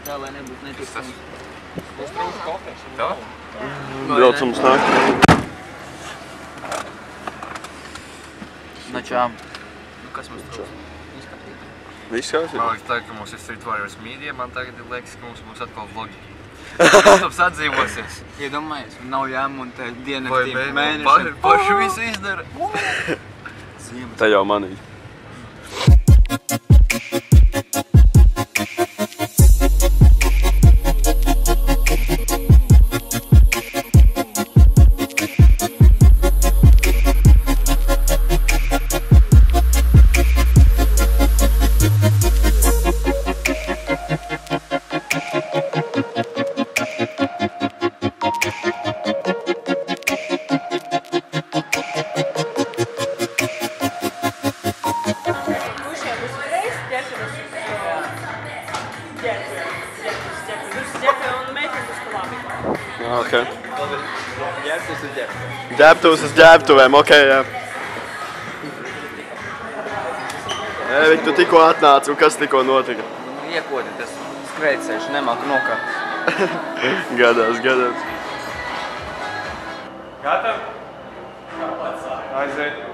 Tā, lai nebūtu neticami. Būs trūks kofers. Tā? Braucam uz nākt. No čām? Nu, kas mums trūks? Viss kārtībā? Man liekas, tagad, ka mums ir Street Warriors Media, man tagad liekas, ka mums būs atkal vlogi. YouTube atdzīvosies. Iedomājies, nav jāmontē diennaktī mēnešiem. Vai paši visu izdara? Tā jau manī. Okay. Ģērbtuvs uz ģērbtuvēm, ok, jā. Evi, tu tikko atnāci, un kas tikko notika? Iekodi tas skreicēši, nemāku nokāpt. Gadās. Gatavi? Aiziet.